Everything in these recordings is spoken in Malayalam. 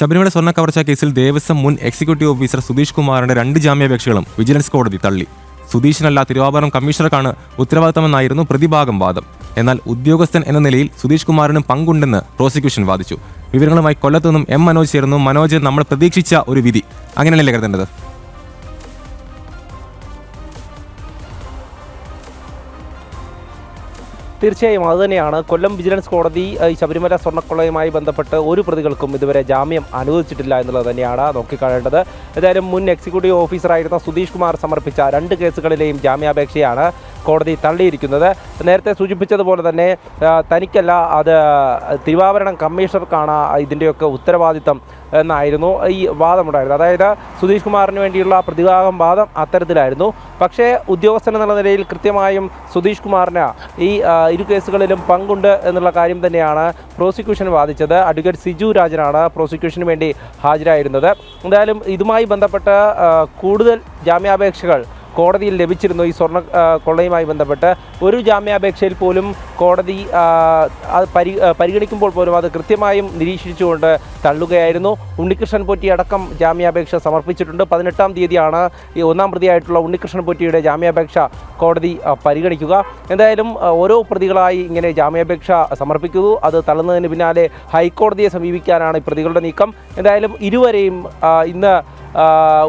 ശബരിമല സ്വർണ്ണ കവർച്ചാ കേസിൽ ദേവസ്വം മുൻ എക്സിക്യൂട്ടീവ് ഓഫീസർ സുധീഷ് കുമാറിന്റെ 2 ജാമ്യാപേക്ഷകളും വിജിലൻസ് കോടതി തള്ളി. സുധീഷിനല്ല തിരുവാഭരണം കമ്മീഷണർക്കാണ് ഉത്തരവാദിത്തമെന്നായിരുന്നു പ്രതിഭാഗം വാദം. എന്നാൽ ഉദ്യോഗസ്ഥൻ എന്ന നിലയിൽ സുധീഷ് കുമാറിനും പങ്കുണ്ടെന്ന് പ്രോസിക്യൂഷൻ വാദിച്ചു. വിവരങ്ങളുമായി കൊല്ലത്തു നിന്നും എം മനോജ് ചേർന്നു. മനോജ്, നമ്മൾ പ്രതീക്ഷിച്ച ഒരു വിധി അങ്ങനെയല്ലേ കരുതേണ്ടത്? തീർച്ചയായും അതുതന്നെയാണ്. കൊല്ലം വിജിലൻസ് കോടതി ശബരിമല സ്വർണ്ണക്കൊള്ളയുമായി ബന്ധപ്പെട്ട് ഒരു പ്രതികൾക്കും ഇതുവരെ ജാമ്യം അനുവദിച്ചിട്ടില്ല എന്നുള്ളത് തന്നെയാണ് നോക്കിക്കാണേണ്ടത്. ഏതായാലും മുൻ എക്സിക്യൂട്ടീവ് ഓഫീസറായിരുന്ന സുധീഷ് കുമാർ സമർപ്പിച്ച 2 കേസുകളിലെയും ജാമ്യാപേക്ഷയാണ് കോടതി തള്ളിയിരിക്കുന്നത്. നേരത്തെ സൂചിപ്പിച്ചതുപോലെ തന്നെ തനിക്കല്ല, അത് തിരുവാഭരണം കമ്മീഷണർക്കാണ് ഇതിൻ്റെയൊക്കെ ഉത്തരവാദിത്തം എന്നായിരുന്നു ഈ വാദമുണ്ടായിരുന്നത്. അതായത് സുധീഷ് കുമാറിന് വേണ്ടിയുള്ള പ്രതിഭാഗം വാദം അത്തരത്തിലായിരുന്നു. പക്ഷേ ഉദ്യോഗസ്ഥൻ എന്നുള്ള നിലയിൽ കൃത്യമായും സുധീഷ് കുമാറിന് ഈ 2 കേസുകളിലും പങ്കുണ്ട് എന്നുള്ള കാര്യം തന്നെയാണ് പ്രോസിക്യൂഷൻ വാദിച്ചത്. അഡ്വക്കേറ്റ് സിജു രാജനാണ് പ്രോസിക്യൂഷന് വേണ്ടി ഹാജരായിരുന്നത്. എന്തായാലും ഇതുമായി ബന്ധപ്പെട്ട് കൂടുതൽ ജാമ്യാപേക്ഷകൾ കോടതിയിൽ ലഭിച്ചിരുന്നു. ഈ സ്വർണ്ണ കൊള്ളയുമായി ബന്ധപ്പെട്ട് ഒരു ജാമ്യാപേക്ഷയിൽ പോലും കോടതി പരിഗണിക്കുമ്പോൾ പോലും അത് കൃത്യമായും നിരീക്ഷിച്ചുകൊണ്ട് തള്ളുകയായിരുന്നു. ഉണ്ണികൃഷ്ണൻ പോറ്റി അടക്കം ജാമ്യാപേക്ഷ സമർപ്പിച്ചിട്ടുണ്ട്. 18-ാം തീയതിയാണ് ഈ 1-ാം പ്രതിയായിട്ടുള്ള ഉണ്ണികൃഷ്ണൻ പോറ്റിയുടെ ജാമ്യാപേക്ഷ കോടതി പരിഗണിക്കുക. എന്തായാലും ഓരോ പ്രതികളായി ഇങ്ങനെ ജാമ്യാപേക്ഷ സമർപ്പിക്കുന്നു. അത് തള്ളുന്നതിന് പിന്നാലെ ഹൈക്കോടതിയെ സമീപിക്കാനാണ് ഈ പ്രതികളുടെ നീക്കം. എന്തായാലും ഇരുവരെയും ഇന്ന്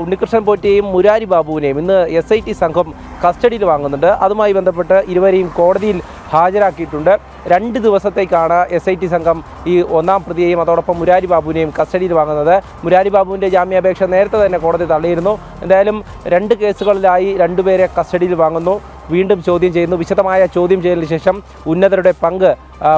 ഉണ്ണികൃഷ്ണൻ പോറ്റിയെയും മുരാരി ബാബുവിനെയും ഇന്ന് SIT സംഘം കസ്റ്റഡിയിൽ വാങ്ങുന്നുണ്ട്. അതുമായി ബന്ധപ്പെട്ട് ഇരുവരെയും കോടതിയിൽ ഹാജരാക്കിയിട്ടുണ്ട്. 2 ദിവസത്തേക്കാണ് SIT സംഘം ഈ 1-ാം പ്രതിയെയും അതോടൊപ്പം മുരാരി ബാബുവിനെയും കസ്റ്റഡിയിൽ വാങ്ങുന്നത്. മുരാരി ബാബുവിൻ്റെ ജാമ്യാപേക്ഷ നേരത്തെ തന്നെ കോടതി തള്ളിയിരുന്നു. എന്തായാലും 2 കേസുകളിലായി 2 പേരെ കസ്റ്റഡിയിൽ വാങ്ങുന്നു. വീണ്ടും ചോദ്യം ചെയ്യുന്നു. വിശദമായ ചോദ്യം ചെയ്യലിന് ശേഷം ഉന്നതരുടെ പങ്ക്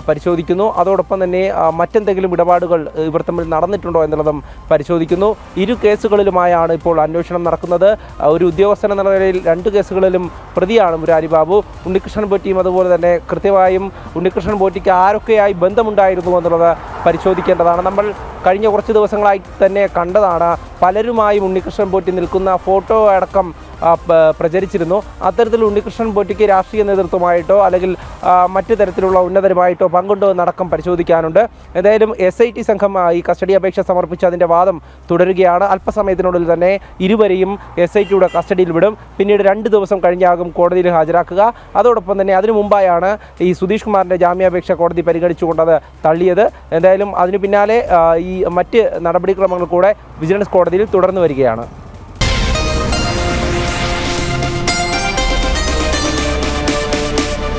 പരിശോധിക്കുന്നു. അതോടൊപ്പം തന്നെ മറ്റെന്തെങ്കിലും ഇടപാടുകൾ ഇവർ തമ്മിൽ നടന്നിട്ടുണ്ടോ എന്നുള്ളതും പരിശോധിക്കുന്നു. 2 കേസുകളിലുമായാണ് ഇപ്പോൾ അന്വേഷണം നടക്കുന്നത്. ഒരു ഉദ്യോഗസ്ഥൻ എന്ന നിലയിൽ 2 കേസുകളിലും പ്രതിയാണ് മുരാരി ബാബു. ഉണ്ണികൃഷ്ണൻ പോറ്റിയും അതുപോലെ തന്നെ കൃത്യമായും ഉണ്ണികൃഷ്ണൻ പോറ്റിക്ക് ആരൊക്കെയായി ബന്ധമുണ്ടായിരുന്നു എന്നുള്ളത് പരിശോധിക്കേണ്ടതാണ്. നമ്മൾ കഴിഞ്ഞ കുറച്ച് ദിവസങ്ങളായി തന്നെ കണ്ടതാണ്. പലരുമായും ഉണ്ണികൃഷ്ണൻ പോറ്റി നിൽക്കുന്ന ഫോട്ടോ അടക്കം പ്രചരിച്ചിരുന്നു. അത്തരത്തിൽ ഉണ്ണികൃഷ്ണൻ പോറ്റിക്ക് രാഷ്ട്രീയ നേതൃത്വമായിട്ടോ അല്ലെങ്കിൽ മറ്റു തരത്തിലുള്ള ഉന്നതരുമായിട്ടോ പങ്കുണ്ടോ എന്നടക്കം പരിശോധിക്കാനുണ്ട്. എന്തായാലും SIT സംഘം ഈ കസ്റ്റഡി അപേക്ഷ സമർപ്പിച്ച് അതിൻ്റെ വാദം തുടരുകയാണ്. അല്പസമയത്തിനുള്ളിൽ തന്നെ ഇരുവരെയും SITയുടെ കസ്റ്റഡിയിൽ വിടും. പിന്നീട് 2 ദിവസം കഴിഞ്ഞാകും കോടതിയിൽ ഹാജരാക്കുക. അതോടൊപ്പം തന്നെ അതിനു മുമ്പായാണ് ഈ സുധീഷ് കുമാറിൻ്റെ ജാമ്യാപേക്ഷ കോടതി പരിഗണിച്ചുകൊണ്ടത് തള്ളിയത്. എന്തായാലും അതിനു പിന്നാലെ ഈ മറ്റ് നടപടിക്രമങ്ങൾ കൂടെ വിജിലൻസ് കോടതിയിൽ തുടർന്നു വരികയാണ്.